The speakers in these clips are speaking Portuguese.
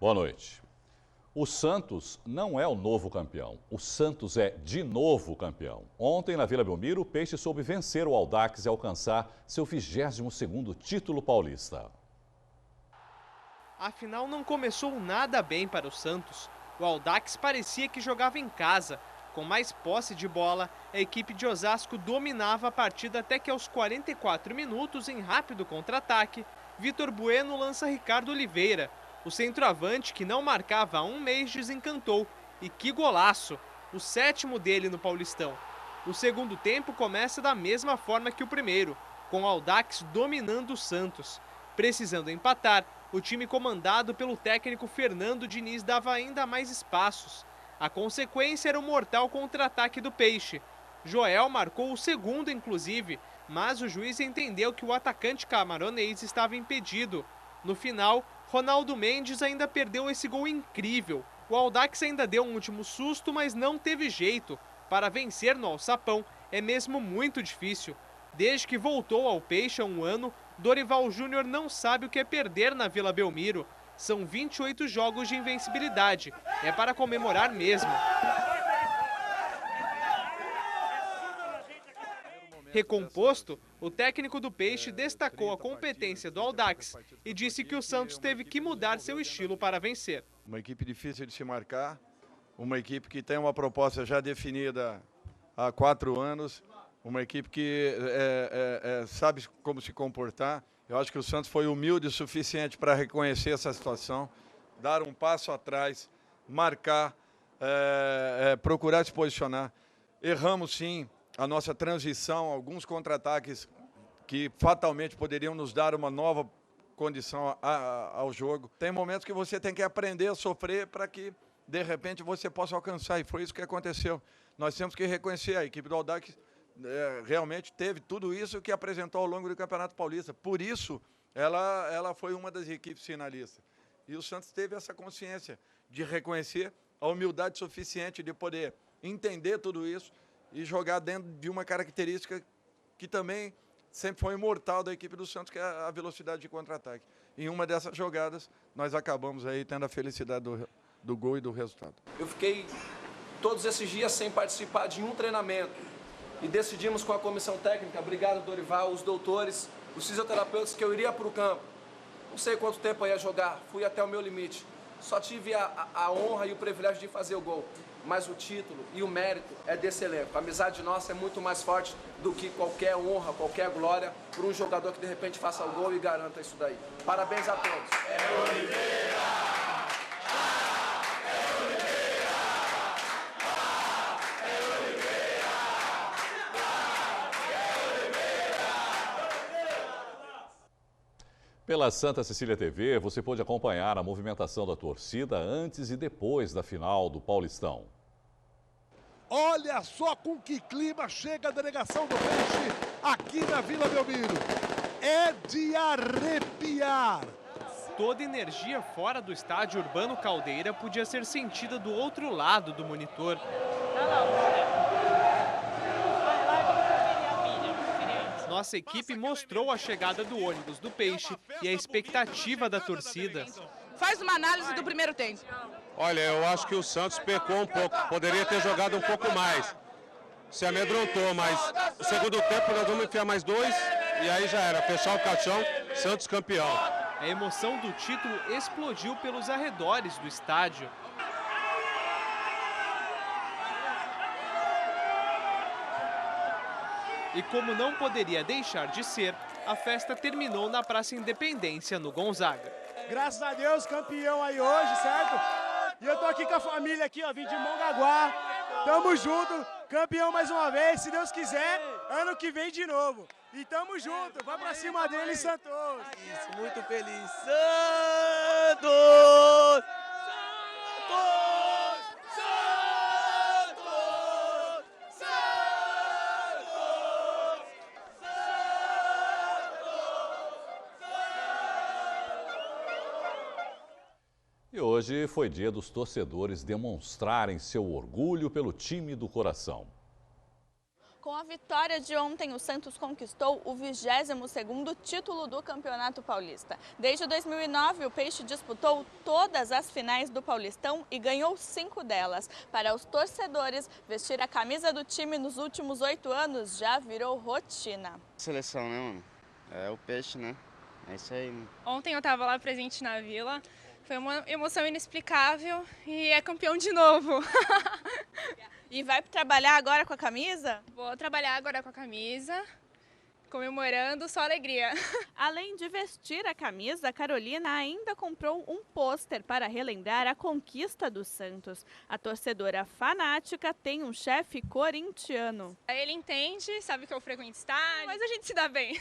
Boa noite. O Santos não é o novo campeão. O Santos é de novo campeão. Ontem, na Vila Belmiro, o Peixe soube vencer o Audax e alcançar seu 22º título paulista. A final não começou nada bem para o Santos. O Audax parecia que jogava em casa. Com mais posse de bola, a equipe de Osasco dominava a partida até que aos 44 minutos, em rápido contra-ataque, Vitor Bueno lança Ricardo Oliveira. O centroavante, que não marcava há um mês, desencantou. E que golaço! O 7º dele no Paulistão. O segundo tempo começa da mesma forma que o primeiro, com o Audax dominando o Santos. Precisando empatar, o time comandado pelo técnico Fernando Diniz dava ainda mais espaços. A consequência era o mortal contra-ataque do Peixe. Joel marcou o segundo, inclusive, mas o juiz entendeu que o atacante camaronês estava impedido. No final, Ronaldo Mendes ainda perdeu esse gol incrível. O Audax ainda deu um último susto, mas não teve jeito. Para vencer no Alçapão é mesmo muito difícil. Desde que voltou ao Peixe há um ano, Dorival Júnior não sabe o que é perder na Vila Belmiro. São 28 jogos de invencibilidade. É para comemorar mesmo. Recomposto, o técnico do Peixe destacou a competência do Audax e disse que o Santos teve que mudar seu estilo para vencer. Uma equipe difícil de se marcar, uma equipe que tem uma proposta já definida há 4 anos, uma equipe que sabe como se comportar. Eu acho que o Santos foi humilde o suficiente para reconhecer essa situação, dar um passo atrás, marcar, procurar se posicionar. Erramos sim a nossa transição, alguns contra-ataques que fatalmente poderiam nos dar uma nova condição ao jogo. Tem momentos que você tem que aprender a sofrer para que, de repente, você possa alcançar, e foi isso que aconteceu. Nós temos que reconhecer, a equipe do Audax realmente teve tudo isso que apresentou ao longo do Campeonato Paulista. Por isso, ela foi uma das equipes finalistas. E o Santos teve essa consciência de reconhecer a humildade suficiente de poder entender tudo isso e jogar dentro de uma característica que também sempre foi imortal da equipe do Santos, que é a velocidade de contra-ataque. Em uma dessas jogadas, nós acabamos aí tendo a felicidade do gol e do resultado. Eu fiquei todos esses dias sem participar de um treinamento e decidimos com a comissão técnica, obrigado Dorival, os doutores, os fisioterapeutas, que eu iria para o campo. Não sei quanto tempo eu ia jogar, fui até o meu limite. Só tive a honra e o privilégio de fazer o gol. Mas o título e o mérito é desse elenco. A amizade nossa é muito mais forte do que qualquer honra, qualquer glória para um jogador que de repente faça o gol e garanta isso daí. Parabéns a todos. Pela Santa Cecília TV, você pôde acompanhar a movimentação da torcida antes e depois da final do Paulistão. Olha só com que clima chega a delegação do Peixe aqui na Vila Belmiro. É de arrepiar. Toda energia fora do estádio Urbano Caldeira podia ser sentida do outro lado do monitor. Nossa equipe mostrou a chegada do ônibus do Peixe e a expectativa da torcida. Faz uma análise do primeiro tempo. Olha, eu acho que o Santos pecou um pouco, poderia ter jogado um pouco mais. Se amedrontou, mas no segundo tempo nós vamos enfiar mais 2 e aí já era, fechar o caixão, Santos campeão. A emoção do título explodiu pelos arredores do estádio. E como não poderia deixar de ser, a festa terminou na Praça Independência, no Gonzaga. Graças a Deus, campeão aí hoje, certo? E eu tô aqui com a família aqui, ó, vim de Mongaguá. Tamo junto, campeão mais uma vez, se Deus quiser, ano que vem de novo. E tamo junto, vai pra cima dele, Santos. Isso, muito feliz. Santos! E hoje foi dia dos torcedores demonstrarem seu orgulho pelo time do coração. Com a Com a vitória de ontem, o Santos conquistou o 22º título do Campeonato Paulista. Desde 2009, o Peixe disputou todas as finais do Paulistão e ganhou 5 delas. Para os torcedores, vestir a camisa do time nos últimos 8 anos já virou rotina. Seleção, né, mano? É o Peixe, né? É isso aí, mano. Ontem eu estava lá presente na Vila. Foi uma emoção inexplicável e é campeão de novo. E vai trabalhar agora com a camisa? Vou trabalhar agora com a camisa, comemorando, só alegria. Além de vestir a camisa, a Carolina ainda comprou um pôster para relembrar a conquista do Santos. A torcedora fanática tem um chefe corintiano. Ele entende, sabe que eu frequento estádio, mas a gente se dá bem.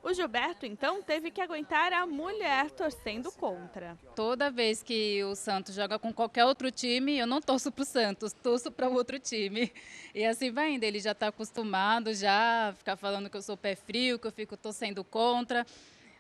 O Gilberto, então, teve que aguentar a mulher torcendo contra. Toda vez que o Santos joga com qualquer outro time, eu não torço para o Santos, torço para o outro time. E assim vai indo, ele já está acostumado já a ficar falando que eu sou pé frio, que eu fico torcendo contra.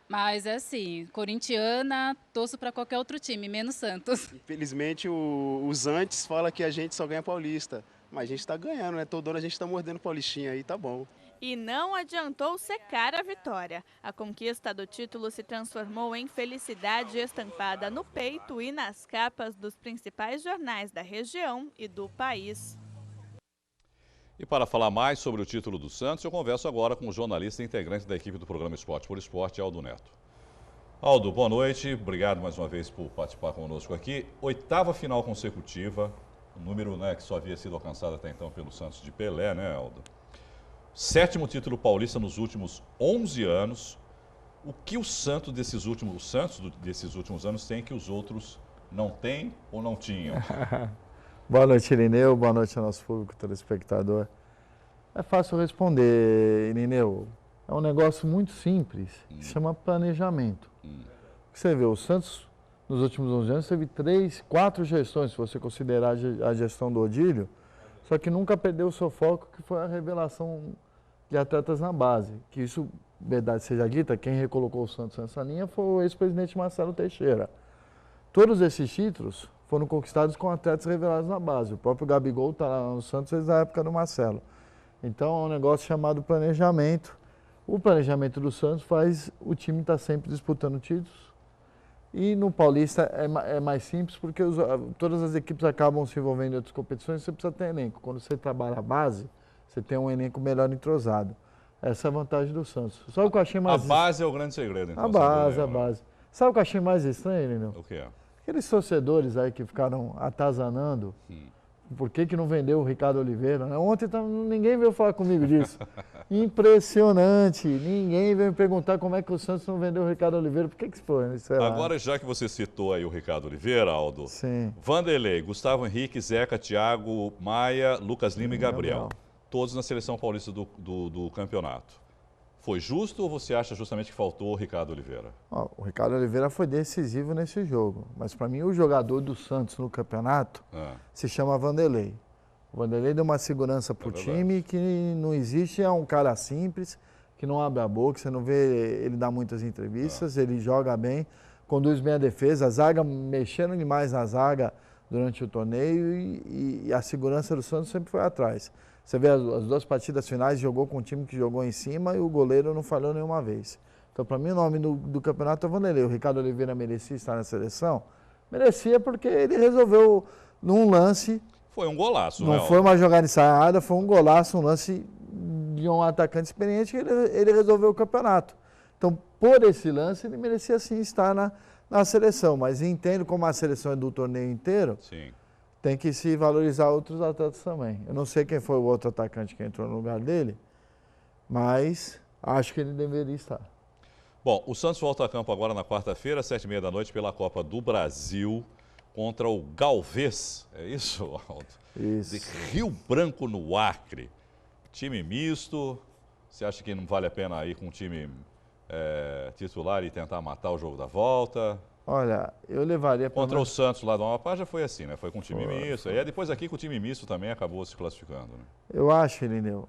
Mas é assim, corintiana, torço para qualquer outro time, menos Santos. Infelizmente, os antes falam que a gente só ganha paulista. Mas a gente está ganhando, né? Todo ano a gente está mordendo paulistinha aí, tá bom. E não adiantou secar a vitória. A conquista do título se transformou em felicidade estampada no peito e nas capas dos principais jornais da região e do país. E para falar mais sobre o título do Santos, eu converso agora com o jornalista e integrante da equipe do programa Esporte por Esporte, Aldo Neto. Aldo, boa noite. Obrigado mais uma vez por participar conosco aqui. 8ª final consecutiva, um número, né, que só havia sido alcançado até então pelo Santos de Pelé, né, Aldo? 7º título paulista nos últimos 11 anos. O que o Santos desses últimos anos tem que os outros não têm ou não tinham? Boa noite, Irineu. Boa noite ao nosso público telespectador. É fácil responder, Irineu. É um negócio muito simples, que se chama planejamento. Você vê, o Santos, nos últimos 11 anos, teve 3, 4 gestões, se você considerar a gestão do Odílio, só que nunca perdeu o seu foco, que foi a revelação de atletas na base. Que isso, verdade seja dita, quem recolocou o Santos nessa linha foi o ex-presidente Marcelo Teixeira. Todos esses títulos foram conquistados com atletas revelados na base. O próprio Gabigol está lá no Santos desde a época do Marcelo. Então é um negócio chamado planejamento. O planejamento do Santos faz o time estar sempre disputando títulos. E no Paulista é mais simples porque todas as equipes acabam se envolvendo em outras competições, você precisa ter elenco. Quando você trabalha a base, você tem um elenco melhor entrosado. Essa é a vantagem do Santos. Só o que eu achei mais... A base é o grande segredo, então. A base. Sabe o que eu achei mais estranho, Nino? O que é? Aqueles torcedores aí que ficaram atazanando, por que não vendeu o Ricardo Oliveira? Ontem ninguém veio falar comigo disso. Impressionante, ninguém veio me perguntar como é que o Santos não vendeu o Ricardo Oliveira, por que foi? Agora, já que você citou aí o Ricardo Oliveira, Aldo, sim. Vanderlei, Gustavo Henrique, Zeca, Thiago, Maia, Lucas Lima e Gabriel, todos na seleção paulista do campeonato. Foi justo ou você acha justamente que faltou o Ricardo Oliveira? O Ricardo Oliveira foi decisivo nesse jogo, mas para mim o jogador do Santos no campeonato se chama Vanderlei. O Vanderlei deu uma segurança para o time que não existe, é um cara simples, que não abre a boca, você não vê ele dar muitas entrevistas, ele joga bem, conduz bem a defesa, a zaga mexendo demais na zaga durante o torneio e a segurança do Santos sempre foi atrás. Você vê as 2 partidas finais, jogou com um time que jogou em cima e o goleiro não falhou nenhuma vez. Então, para mim, o nome do campeonato é Vanderlei. O Ricardo Oliveira merecia estar na seleção? Merecia porque ele resolveu num lance... Foi um golaço, Não foi uma jogada ensaiada, foi um golaço, um lance de um atacante experiente que ele resolveu o campeonato. Então, por esse lance, ele merecia sim estar na seleção. Mas entendo como a seleção é do torneio inteiro, tem que se valorizar outros atletas também. Eu não sei quem foi o outro atacante que entrou no lugar dele, mas acho que ele deveria estar. Bom, o Santos volta a campo agora na quarta-feira, às 7h30 da noite, pela Copa do Brasil, contra o Galvez. É isso, Aldo? Isso. De Rio Branco, no Acre. Time misto. Você acha que não vale a pena ir com um time titular e tentar matar o jogo da volta? Olha, eu levaria... Contra o Santos lá do Amapá já foi assim, né? Foi com o time misto. E depois aqui com o time misto também acabou se classificando, né? Eu acho, Irineu,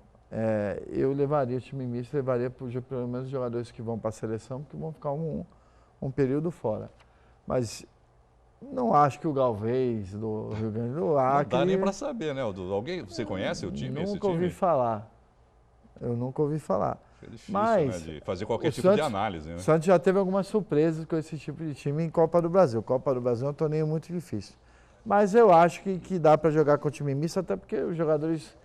eu levaria o time misto, levaria pelo menos os jogadores que vão para a seleção, porque vão ficar um período fora. Mas não acho que o Galvez do Rio Grande do Acre... Não dá nem para saber, né? Alguém, você conhece o time? Nunca ouvi falar. Eu nunca ouvi falar. É difícil, Mas, né, de fazer qualquer tipo Santos, de análise, né? O Santos já teve algumas surpresas com esse tipo de time em Copa do Brasil. Copa do Brasil é um torneio muito difícil. Mas eu acho que dá para jogar com o time misto, até porque os jogadores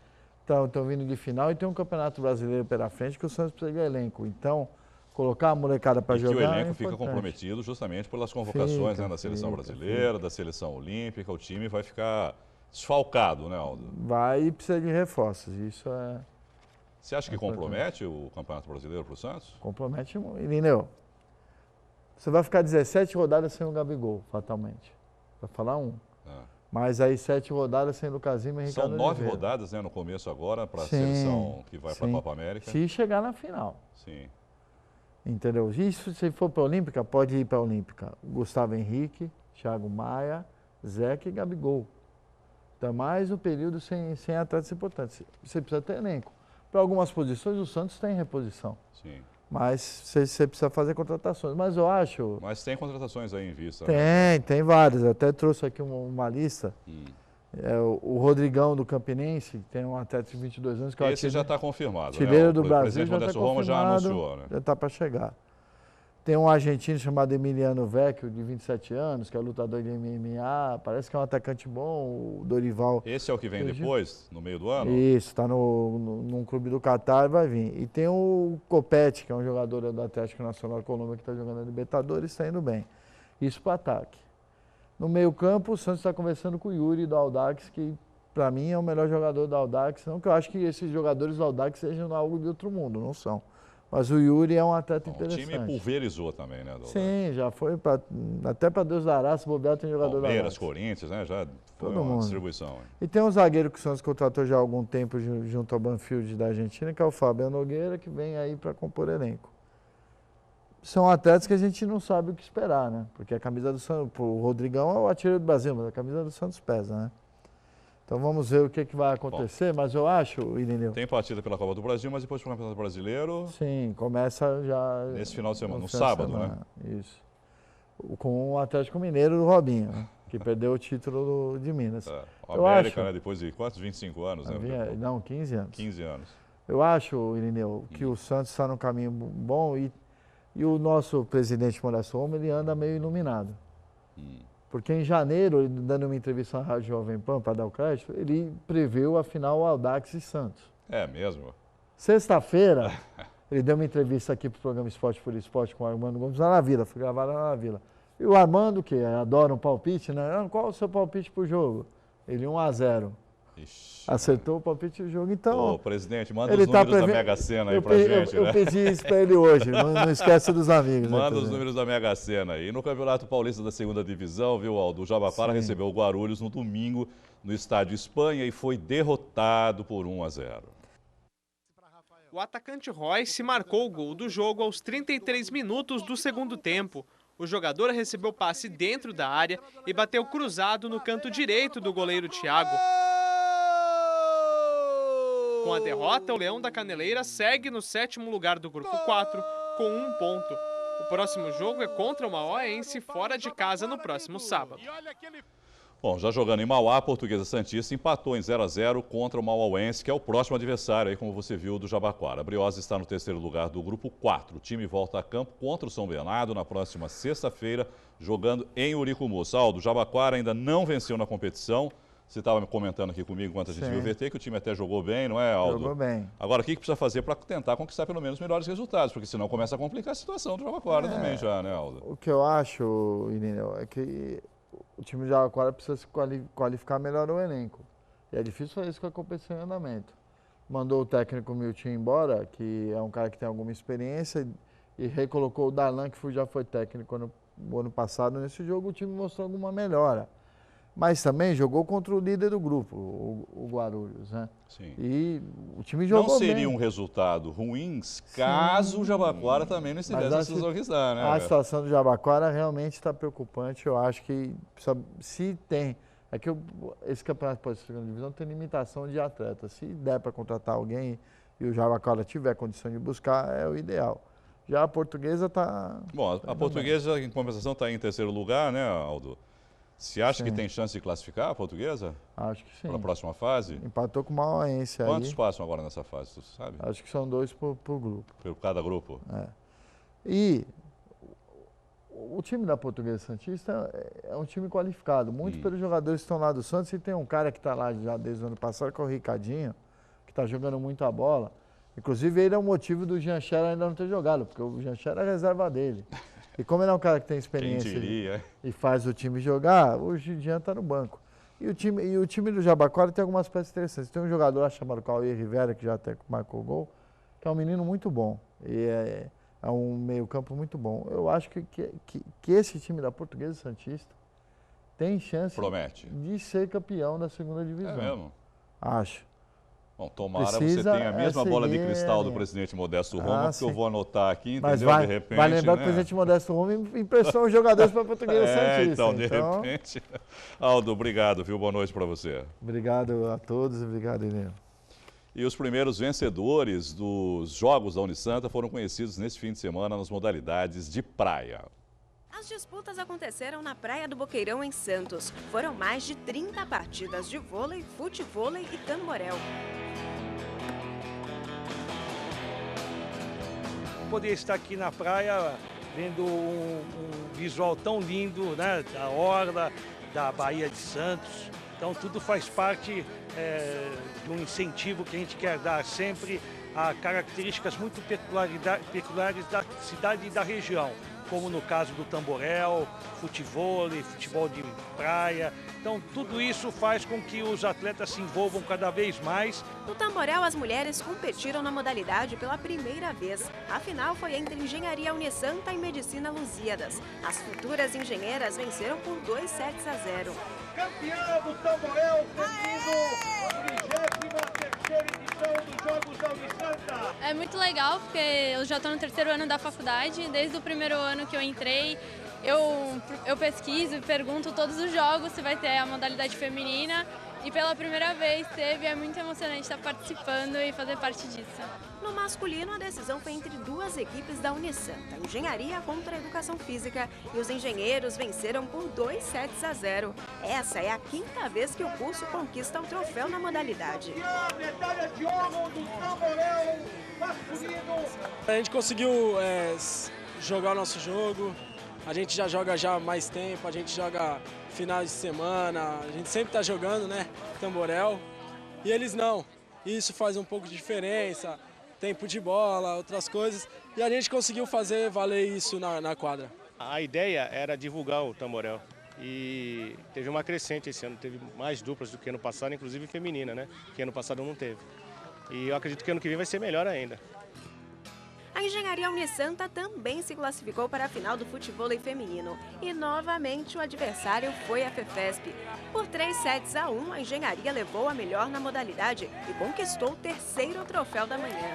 estão vindo de final e tem um Campeonato Brasileiro pela frente que o Santos precisa de elenco. Então, colocar a molecada para jogar. E que o elenco é fica comprometido justamente pelas convocações, né, da seleção brasileira, da seleção olímpica. O time vai ficar desfalcado, né, Aldo? Vai e precisa de reforços. Isso é. Você acha que compromete o Campeonato Brasileiro para o Santos? Compromete muito. Irineu, você vai ficar 17 rodadas sem o Gabigol, fatalmente. Vai falar um. Mas aí 7 rodadas sem Lucasinho e Ricardo São 9 Oliveira. rodadas, né, no começo agora, para a seleção que vai para a Copa América. Se chegar na final. Sim. Entendeu? Isso, se for para a Olímpica, pode ir para a Olímpica. Gustavo Henrique, Thiago Maia, Zeca e Gabigol. Então, mais um período sem atletas importantes. Você precisa ter elenco. Para algumas posições, o Santos tem reposição. Sim. Mas você precisa fazer contratações. Mas eu acho... Mas tem contratações aí em vista. Tem várias. Eu até trouxe aqui uma lista. O Rodrigão do Campinense, que tem um atleta de 22 anos. Que esse já está confirmado. Artilheiro do Brasil, já está confirmado. Já anunciou, né? Já está para chegar. Tem um argentino chamado Emiliano Vecchio, de 27 anos, que é lutador de MMA. Parece que é um atacante bom, o Dorival. Esse é o que vem depois, no meio do ano? Isso, está num clube do Catar e vai vir. E tem o Copete, que é um jogador do Atlético Nacional Colômbia, que está jogando a Libertadores, está indo bem. Isso para ataque. No meio campo, o Santos está conversando com o Yuri do Audax, que para mim é o melhor jogador do Audax. Não que eu acho que esses jogadores do Audax sejam algo de outro mundo, não são. Mas o Yuri é um atleta interessante. O time pulverizou também, né? Sim, já foi até para Deus dará, se bobear tem jogador Palmeiras, Corinthians, né? Já foi uma distribuição. E tem um zagueiro que o Santos contratou já há algum tempo junto ao Banfield da Argentina, que é o Fábio Nogueira, que vem aí para compor elenco. São atletas que a gente não sabe o que esperar, né? Porque a camisa do Santos, o Rodrigão é o artilheiro do Brasil, mas a camisa do Santos pesa, né? Então vamos ver o que vai acontecer, mas eu acho, Irineu... Tem partida pela Copa do Brasil, mas depois do Campeonato Brasileiro... Sim, começa já... Nesse final de semana, no sábado, né? Isso. Com o Atlético Mineiro do Robinho, né? Que perdeu o título de Minas. O América, né? Depois de quase 25 anos, né? Não, 15 anos. 15 anos. Eu acho, Irineu, que o Santos está num caminho bom e o nosso presidente Moraes Roma, ele anda meio iluminado. Porque em janeiro, ele dando uma entrevista na Rádio Jovem Pan para dar o crédito, ele preveu a final Audax e Santos. É mesmo? Sexta-feira, ele deu uma entrevista aqui para o programa Esporte por Esporte com o Armando Gomes lá na Vila, foi gravada lá na Vila. E o Armando, que adora um palpite, né? Qual o seu palpite para o jogo? Ele 1-0. Acertou o palpite do jogo, então... Ô, presidente, manda os números da Mega Sena aí pra gente, né? Eu pedi isso pra ele hoje, não esquece dos amigos. Manda né, os números da Mega Sena aí. E no Campeonato Paulista da Segunda Divisão, viu, Aldo? O Jabaquara recebeu o Guarulhos no domingo no Estádio Espanha e foi derrotado por 1-0. O atacante Royce marcou o gol do jogo aos 33 minutos do segundo tempo. O jogador recebeu passe dentro da área e bateu cruzado no canto direito do goleiro Thiago. Com a derrota, o Leão da Caneleira segue no 7º lugar do Grupo 4, com 1 ponto. O próximo jogo é contra o Mauaense, fora de casa, no próximo sábado. Bom, já jogando em Mauá, a Portuguesa Santista empatou em 0-0 contra o Mauauense, que é o próximo adversário, aí, como você viu, do Jabaquara. A Briosa está no 3º lugar do Grupo 4. O time volta a campo contra o São Bernardo na próxima sexta-feira, jogando em Uricumu. Aldo, o Jabaquara ainda não venceu na competição. Você estava me aqui comigo enquanto a gente viu o VT, que o time até jogou bem, não é, Aldo? Jogou bem. Agora, o que precisa fazer para tentar conquistar pelo menos melhores resultados? Porque senão começa a complicar a situação do Jabaquara também já, né, Aldo? O que eu acho, Irineu, é que o time do Jabaquara precisa se qualificar melhor o elenco. E é difícil fazer isso com a competição em andamento. Mandou o técnico Milton embora, que é um cara que tem alguma experiência, e recolocou o Darlan, que já foi técnico no ano passado. Nesse jogo o time mostrou alguma melhora. Mas também jogou contra o líder do grupo, o Guarulhos, né? Sim. E o time jogou bem. Não seria bem. um resultado ruim caso o Jabaquara também não estivesse nessa situação que está, né? A situação do Jabaquara realmente está preocupante. Eu acho que se tem... É que esse campeonato de segunda divisão tem limitação de atletas. Se der para contratar alguém e o Jabaquara tiver condição de buscar, é o ideal. Já a Portuguesa está... Bom, a Portuguesa, em compensação, está em 3º lugar, né, Aldo? Você acha que tem chance de classificar a Portuguesa? Acho que sim. Para a próxima fase? Empatou com o Mauaense aí. Quantos passam agora nessa fase, tu sabe? Acho que são 2 por grupo. Por cada grupo? É. E o time da Portuguesa Santista é um time qualificado, muito pelos jogadores que estão lá do Santos. E tem um cara que está lá já desde o ano passado, que é o Ricardinho, que está jogando muito a bola. Inclusive, ele é o motivo do Jean Scherer ainda não ter jogado, porque o Jean Scherer é a reserva dele. E como ele é um cara que tem experiência e faz o time jogar, o Jean está no banco. E o time do Jabaquara tem algumas peças interessantes. Tem um jogador lá chamado Cauê Rivera, que já até marcou gol, que é um menino muito bom. E é um meio-campo muito bom. Eu acho que esse time da Portuguesa Santista tem chance de ser campeão da segunda divisão. É mesmo? Acho. Bom, tomara você tenha a mesma bola de cristal do presidente Modesto Roma, porque eu vou anotar aqui, entendeu? Mas vai, de repente, vai lembrar que o presidente Modesto Roma emprestou os jogadores para a Portuguesa Santista. Então, de repente. Aldo, obrigado, viu? Boa noite para você. Obrigado a todos e obrigado, Inês. E os primeiros vencedores dos Jogos da Unisanta foram conhecidos neste fim de semana nas modalidades de praia. As disputas aconteceram na Praia do Boqueirão, em Santos. Foram mais de 30 partidas de vôlei, futevôlei e tamborel. Poder estar aqui na praia, vendo um visual tão lindo, né, da orla, da Baía de Santos. Então tudo faz parte de um incentivo que a gente quer dar sempre a características muito peculiares da cidade e da região, como no caso do tamborel, futevôlei, futebol de praia. Então tudo isso faz com que os atletas se envolvam cada vez mais. No tamborel, as mulheres competiram na modalidade pela primeira vez. A final foi entre Engenharia Unisanta e Medicina Lusíadas. As futuras engenheiras venceram por 2-0. Campeã do tamborel feminino, a 33ª edição dos Jogos da Unisanta. É muito legal, porque eu já estou no 3º ano da faculdade. Desde o primeiro ano que eu entrei, eu pesquiso e pergunto todos os jogos se vai ter a modalidade feminina. E pela primeira vez teve, é muito emocionante estar participando e fazer parte disso. No masculino, a decisão foi entre duas equipes da Unisanta, Engenharia contra a Educação Física, e os engenheiros venceram por 2-0. Essa é a 5ª vez que o curso conquista o troféu na modalidade. Medalha de honra do tamborel masculino. A gente conseguiu jogar o nosso jogo, a gente já joga já há mais tempo, a gente joga finais de semana, a gente sempre está jogando, né, tamborel, e eles não. Isso faz um pouco de diferença, tempo de bola, outras coisas, e a gente conseguiu fazer valer isso na quadra. A ideia era divulgar o tamborel e teve uma crescente esse ano, teve mais duplas do que ano passado, inclusive feminina, né, que ano passado não teve. E eu acredito que ano que vem vai ser melhor ainda. A Engenharia Unisanta também se classificou para a final do futevôlei feminino. E novamente o adversário foi a FEFESP. Por 3-1, a Engenharia levou a melhor na modalidade e conquistou o 3º troféu da manhã.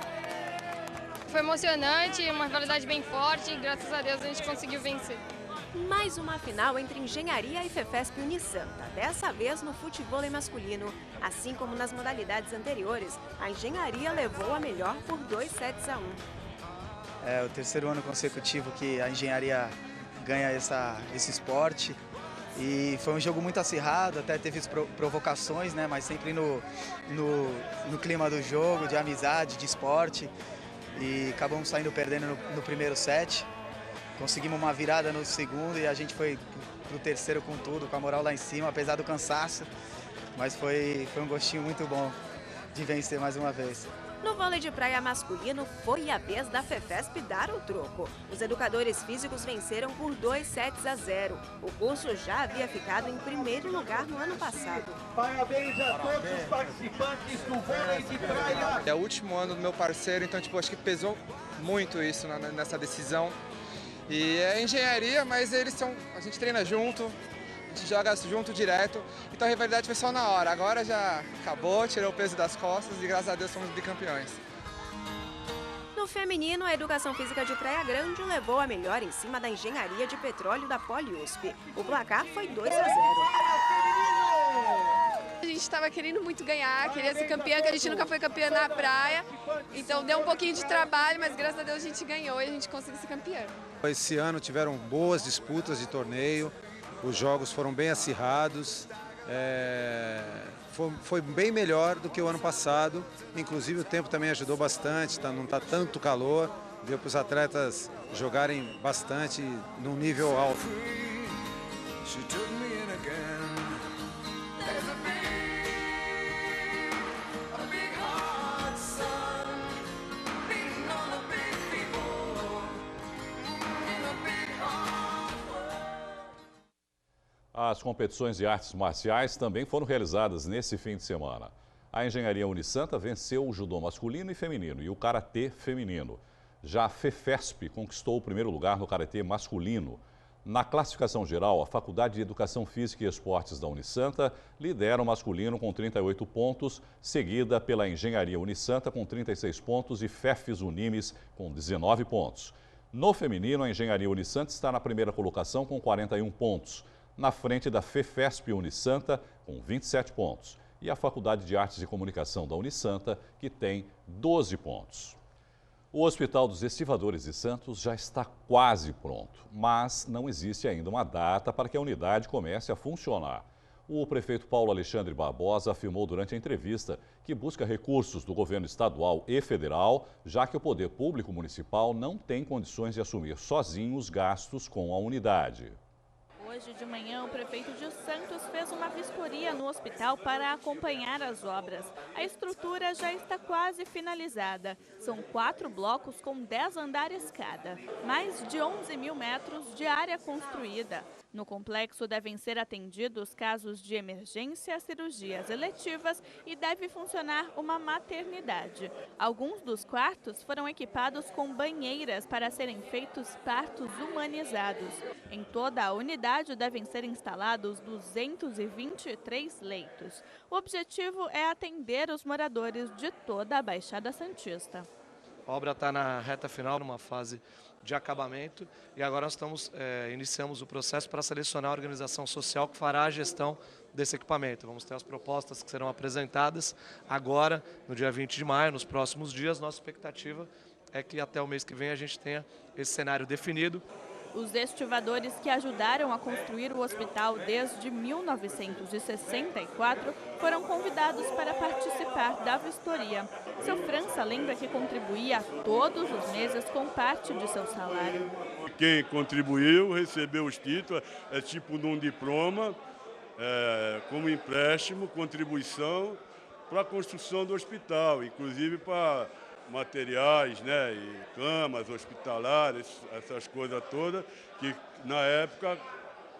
Foi emocionante, uma rivalidade bem forte e graças a Deus a gente conseguiu vencer. Mais uma final entre Engenharia e FEFESP Unisanta, dessa vez no futevôlei masculino. Assim como nas modalidades anteriores, a Engenharia levou a melhor por 2-1. É o 3º ano consecutivo que a engenharia ganha esse esporte. E foi um jogo muito acirrado, até teve provocações, né? Mas sempre no clima do jogo, de amizade, de esporte. E acabamos saindo perdendo no primeiro set. Conseguimos uma virada no segundo e a gente foi pro 3º com tudo, com a moral lá em cima, apesar do cansaço. Mas foi um gostinho muito bom de vencer mais uma vez. No vôlei de praia masculino, foi a vez da FEFESP dar o troco. Os educadores físicos venceram por 2-0. O curso já havia ficado em 1º lugar no ano passado. Parabéns a todos os participantes do vôlei de praia. É o último ano do meu parceiro, então acho que pesou muito isso nessa decisão. E é engenharia, mas a gente treina junto. A gente joga junto direto, então a rivalidade foi só na hora. Agora já acabou, tirou o peso das costas e graças a Deus somos bicampeões. No feminino, a Educação Física de Praia Grande levou a melhor em cima da Engenharia de Petróleo da Poliusp. O placar foi 2-0. A gente estava querendo muito ganhar, queria ser campeã, que a gente nunca foi campeã na praia. Então deu um pouquinho de trabalho, mas graças a Deus a gente ganhou e a gente conseguiu ser campeã. Esse ano tiveram boas disputas de torneio. os jogos foram bem acirrados, foi bem melhor do que o ano passado, inclusive o tempo também ajudou bastante, não está tanto calor, deu para os atletas jogarem bastante num nível alto. As competições de artes marciais também foram realizadas nesse fim de semana. A Engenharia Unisanta venceu o judô masculino e feminino e o karatê feminino. Já a FEFESP conquistou o primeiro lugar no karatê masculino. Na classificação geral, a Faculdade de Educação Física e Esportes da Unisanta lidera o masculino com 38 pontos, seguida pela Engenharia Unisanta com 36 pontos e FEFES Unimes com 19 pontos. No feminino, a Engenharia Unisanta está na primeira colocação com 41 pontos. Na frente da FEFESP Unisanta, com 27 pontos. E a Faculdade de Artes e Comunicação da Unisanta, que tem 12 pontos. O Hospital dos Estivadores de Santos já está quase pronto, mas não existe ainda uma data para que a unidade comece a funcionar. O prefeito Paulo Alexandre Barbosa afirmou durante a entrevista que busca recursos do governo estadual e federal, já que o poder público municipal não tem condições de assumir sozinho os gastos com a unidade. Hoje de manhã, o prefeito de Santos fez uma vistoria no hospital para acompanhar as obras. A estrutura já está quase finalizada. São 4 blocos com 10 andares cada. Mais de 11 mil metros de área construída. No complexo devem ser atendidos casos de emergência, cirurgias eletivas e deve funcionar uma maternidade. Alguns dos quartos foram equipados com banheiras para serem feitos partos humanizados. Em toda a unidade devem ser instalados 223 leitos. O objetivo é atender os moradores de toda a Baixada Santista. A obra está na reta final, numa fase de acabamento, e agora nós iniciamos o processo para selecionar a organização social que fará a gestão desse equipamento. Vamos ter as propostas que serão apresentadas agora, no dia 20 de maio, nos próximos dias. Nossa expectativa é que até o mês que vem a gente tenha esse cenário definido. Os estivadores que ajudaram a construir o hospital desde 1964 foram convidados para participar da vistoria. Seu França lembra que contribuía todos os meses com parte de seu salário. Quem contribuiu recebeu os títulos, é tipo num diploma, como empréstimo, contribuição para a construção do hospital, inclusive para materiais, né, e camas hospitalares, essas coisas todas, que na época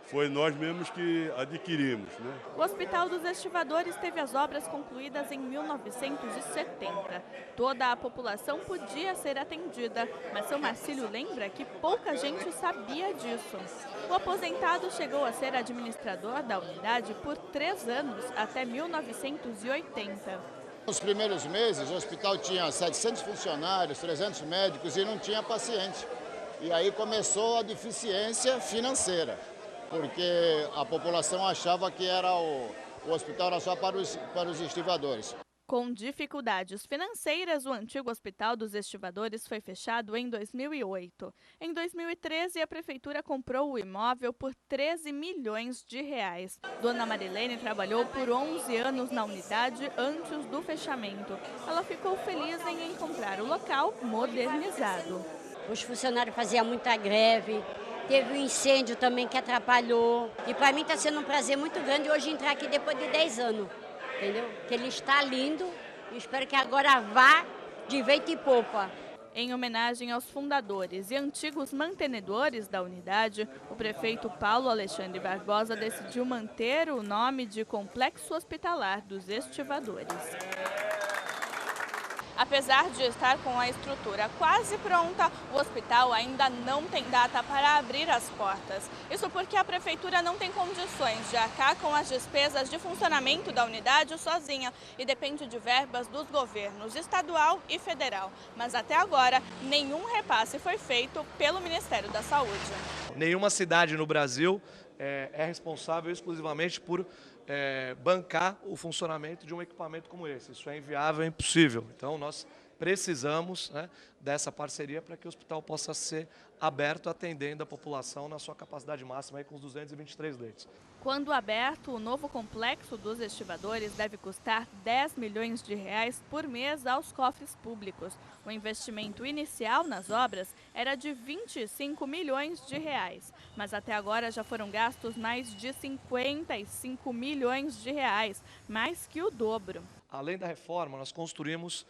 foi nós mesmos que adquirimos, né? O Hospital dos Estivadores teve as obras concluídas em 1970. Toda a população podia ser atendida, mas seu Marcílio lembra que pouca gente sabia disso. O aposentado chegou a ser administrador da unidade por 3 anos, até 1980. Nos primeiros meses, o hospital tinha 700 funcionários, 300 médicos e não tinha paciente. E aí começou a deficiência financeira, porque a população achava que o hospital era só para os estivadores. Com dificuldades financeiras, o antigo Hospital dos Estivadores foi fechado em 2008. Em 2013, a prefeitura comprou o imóvel por 13 milhões de reais. Dona Marilene trabalhou por 11 anos na unidade antes do fechamento. Ela ficou feliz em encontrar o local modernizado. Os funcionários faziam muita greve, teve um incêndio também que atrapalhou. E para mim está sendo um prazer muito grande hoje entrar aqui depois de 10 anos. Entendeu? Que ele está lindo e espero que agora vá de vento e popa. Em homenagem aos fundadores e antigos mantenedores da unidade, o prefeito Paulo Alexandre Barbosa decidiu manter o nome de Complexo Hospitalar dos Estivadores. Apesar de estar com a estrutura quase pronta, o hospital ainda não tem data para abrir as portas. Isso porque a prefeitura não tem condições de arcar com as despesas de funcionamento da unidade sozinha e depende de verbas dos governos estadual e federal. Mas até agora, nenhum repasse foi feito pelo Ministério da Saúde. Nenhuma cidade no Brasil é responsável exclusivamente por bancar o funcionamento de um equipamento como esse. Isso é inviável, é impossível. Então nós precisamos, né, dessa parceria para que o hospital possa ser aberto atendendo a população na sua capacidade máxima aí com os 223 leitos. Quando aberto, o novo complexo dos estivadores deve custar 10 milhões de reais por mês aos cofres públicos. O investimento inicial nas obras era de 25 milhões de reais, mas até agora já foram gastos mais de 55 milhões de reais, mais que o dobro. Além da reforma, nós construímos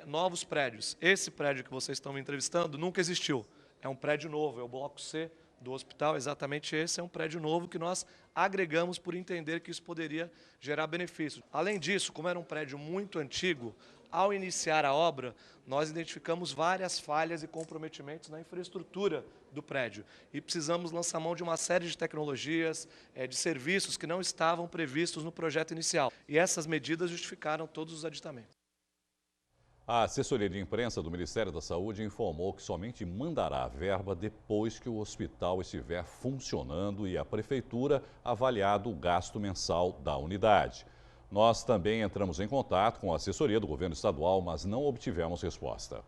novos prédios. Esse prédio que vocês estão me entrevistando nunca existiu. É um prédio novo, é o bloco C do hospital, exatamente esse é um prédio novo que nós agregamos por entender que isso poderia gerar benefícios. Além disso, como era um prédio muito antigo, ao iniciar a obra, nós identificamos várias falhas e comprometimentos na infraestrutura do prédio e precisamos lançar mão de uma série de tecnologias, de serviços que não estavam previstos no projeto inicial. E essas medidas justificaram todos os aditamentos. A assessoria de imprensa do Ministério da Saúde informou que somente mandará a verba depois que o hospital estiver funcionando e a prefeitura avaliado o gasto mensal da unidade. Nós também entramos em contato com a assessoria do governo estadual, mas não obtivemos resposta.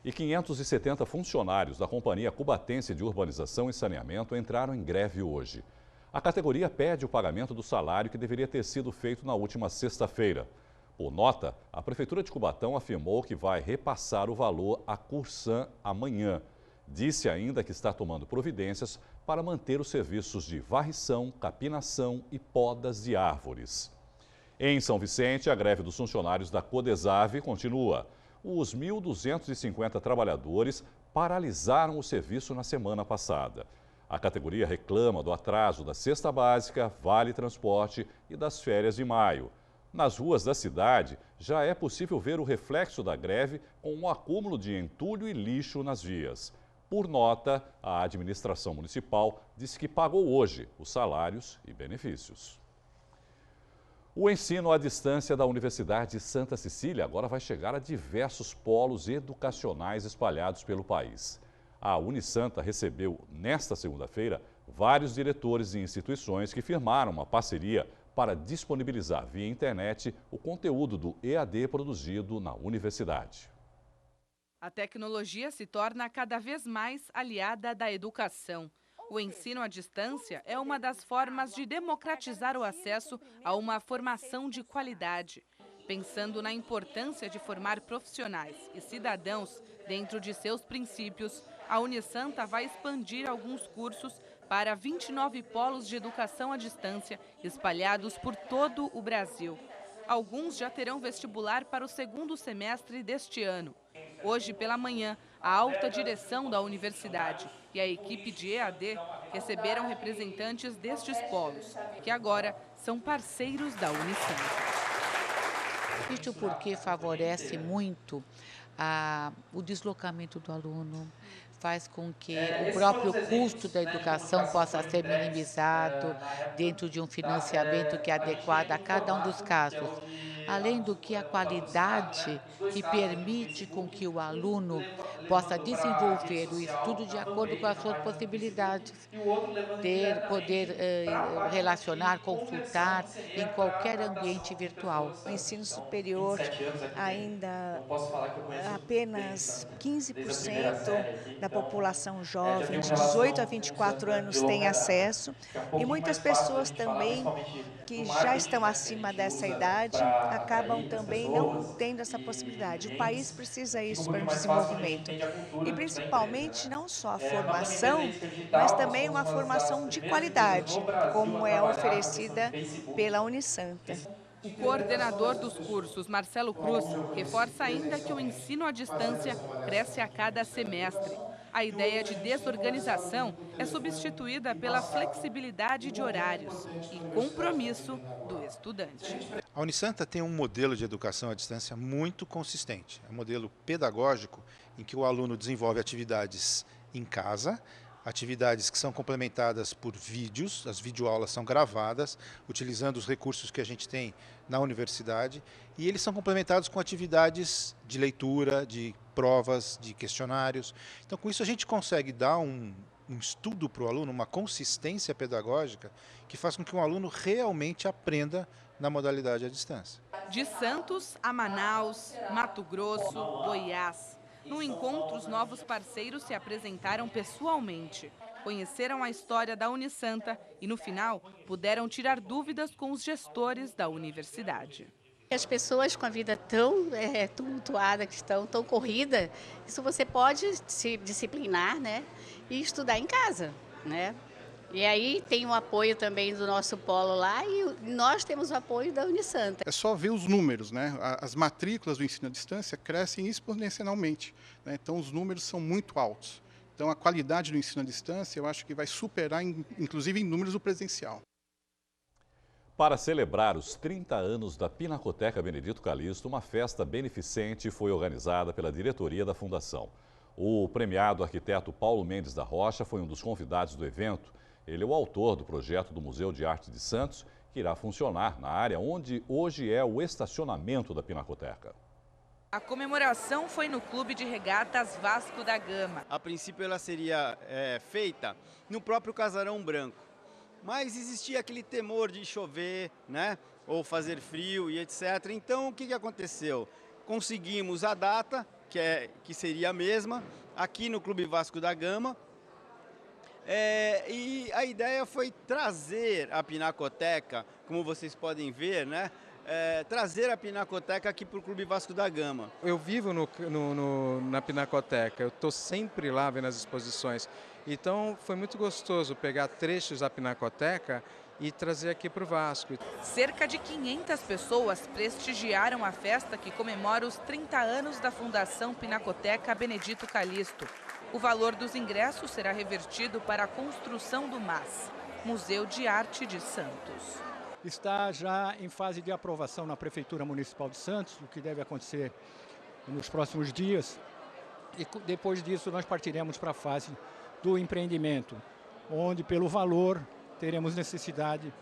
E 570 funcionários da Companhia Cubatense de Urbanização e Saneamento entraram em greve hoje. A categoria pede o pagamento do salário que deveria ter sido feito na última sexta-feira. Por nota, a Prefeitura de Cubatão afirmou que vai repassar o valor à Cursan amanhã. Disse ainda que está tomando providências para manter os serviços de varrição, capinação e podas de árvores. Em São Vicente, a greve dos funcionários da Codesave continua. Os 1.250 trabalhadores paralisaram o serviço na semana passada. A categoria reclama do atraso da cesta básica, vale transporte e das férias de maio. Nas ruas da cidade, já é possível ver o reflexo da greve com um acúmulo de entulho e lixo nas vias. Por nota, a administração municipal disse que pagou hoje os salários e benefícios. O ensino à distância da Universidade de Santa Cecília agora vai chegar a diversos polos educacionais espalhados pelo país. A Unisanta recebeu, nesta segunda-feira, vários diretores e instituições que firmaram uma parceria para disponibilizar via internet o conteúdo do EAD produzido na universidade. A tecnologia se torna cada vez mais aliada da educação. O ensino à distância é uma das formas de democratizar o acesso a uma formação de qualidade. Pensando na importância de formar profissionais e cidadãos dentro de seus princípios, a Unisanta vai expandir alguns cursos para 29 polos de educação à distância espalhados por todo o Brasil. Alguns já terão vestibular para o segundo semestre deste ano. Hoje pela manhã, a alta direção da universidade e a equipe de EAD receberam representantes destes polos, que agora são parceiros da Unisanta. Isso porque favorece muito o deslocamento do aluno, faz com que o próprio custo da educação possa ser minimizado dentro de um financiamento que é adequado a cada um dos casos. Além do que a qualidade que permite com que o aluno possa desenvolver o estudo de acordo com as suas possibilidades, poder relacionar, consultar em qualquer ambiente virtual. O ensino superior ainda apenas 15% da população jovem, de 18 a 24 anos, tem acesso, e muitas pessoas também que já estão acima dessa idade acabam também não tendo essa possibilidade. O país precisa isso para o desenvolvimento. E principalmente não só a formação, mas também uma formação de qualidade, como é oferecida pela Unisanta. O coordenador dos cursos, Marcelo Cruz, reforça ainda que o ensino à distância cresce a cada semestre. A ideia de desorganização é substituída pela flexibilidade de horários e compromisso do estudante. A Unisanta tem um modelo de educação à distância muito consistente. É um modelo pedagógico em que o aluno desenvolve atividades em casa, atividades que são complementadas por vídeos, as videoaulas são gravadas, utilizando os recursos que a gente tem na universidade, e eles são complementados com atividades de leitura, de provas, de questionários. Então, com isso, a gente consegue dar um estudo para o aluno, uma consistência pedagógica, que faz com que o aluno realmente aprenda na modalidade à distância. De Santos a Manaus, Mato Grosso, Goiás. No encontro, os novos parceiros se apresentaram pessoalmente. Conheceram a história da Unisanta e, no final, puderam tirar dúvidas com os gestores da universidade. As pessoas com a vida tão tumultuada que estão, tão corrida, isso você pode se disciplinar, né, e estudar em casa, né? E aí tem o apoio também do nosso polo lá e nós temos o apoio da Unisanta. É só ver os números, né? As matrículas do ensino à distância crescem exponencialmente, né? Então os números são muito altos. Então a qualidade do ensino à distância eu acho que vai superar, inclusive em números, o presencial. Para celebrar os 30 anos da Pinacoteca Benedito Calixto, uma festa beneficente foi organizada pela diretoria da Fundação. O premiado arquiteto Paulo Mendes da Rocha foi um dos convidados do evento. Ele é o autor do projeto do Museu de Arte de Santos, que irá funcionar na área onde hoje é o estacionamento da Pinacoteca. A comemoração foi no Clube de Regatas Vasco da Gama. A princípio ela seria feita no próprio Casarão Branco, mas existia aquele temor de chover, né, ou fazer frio e etc. Então o que aconteceu? Conseguimos a data, que seria a mesma, aqui no Clube Vasco da Gama. E a ideia foi trazer a Pinacoteca, como vocês podem ver, né? Trazer a Pinacoteca aqui para o Clube Vasco da Gama. Eu vivo na Pinacoteca, eu estou sempre lá vendo as exposições. Então foi muito gostoso pegar trechos da Pinacoteca e trazer aqui para o Vasco. Cerca de 500 pessoas prestigiaram a festa que comemora os 30 anos da Fundação Pinacoteca Benedito Calixto. O valor dos ingressos será revertido para a construção do MAS, Museu de Arte de Santos. Está já em fase de aprovação na Prefeitura Municipal de Santos, o que deve acontecer nos próximos dias. E depois disso nós partiremos para a fase do empreendimento, onde pelo valor teremos necessidade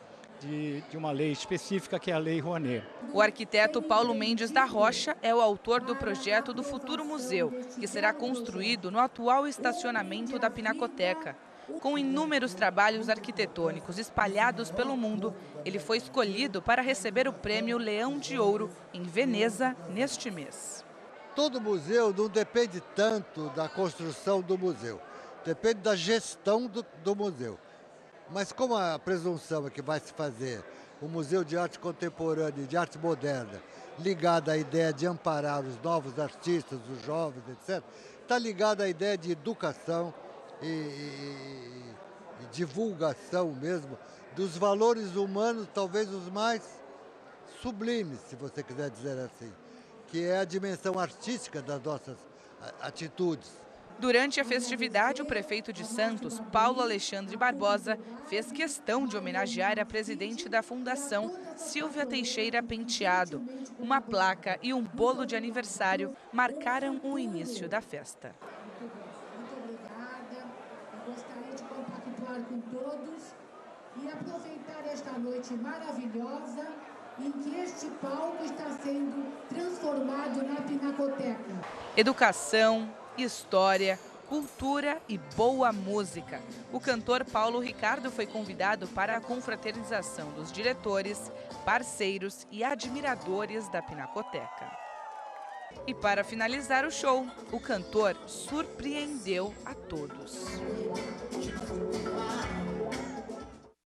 de uma lei específica, que é a Lei Rouanet. O arquiteto Paulo Mendes da Rocha é o autor do projeto do futuro museu, que será construído no atual estacionamento da Pinacoteca. Com inúmeros trabalhos arquitetônicos espalhados pelo mundo, ele foi escolhido para receber o prêmio Leão de Ouro em Veneza neste mês. Todo museu não depende tanto da construção do museu, depende da gestão do museu. Mas como a presunção é que vai se fazer um museu de arte contemporânea e de arte moderna, ligado à ideia de amparar os novos artistas, os jovens, etc., está ligado à ideia de educação e divulgação mesmo dos valores humanos, talvez os mais sublimes, se você quiser dizer assim, que é a dimensão artística das nossas atitudes. Durante a festividade, o prefeito de Santos, Paulo Alexandre Barbosa, fez questão de homenagear a presidente da Fundação, Silvia Teixeira Penteado. Uma placa e um bolo de aniversário marcaram o início da festa. Muito obrigada. Eu gostaria de compactuar com todos e aproveitar esta noite maravilhosa em que este palco está sendo transformado na Pinacoteca. Educação, história, cultura e boa música. O cantor Paulo Ricardo foi convidado para a confraternização dos diretores, parceiros e admiradores da Pinacoteca. E para finalizar o show, o cantor surpreendeu a todos.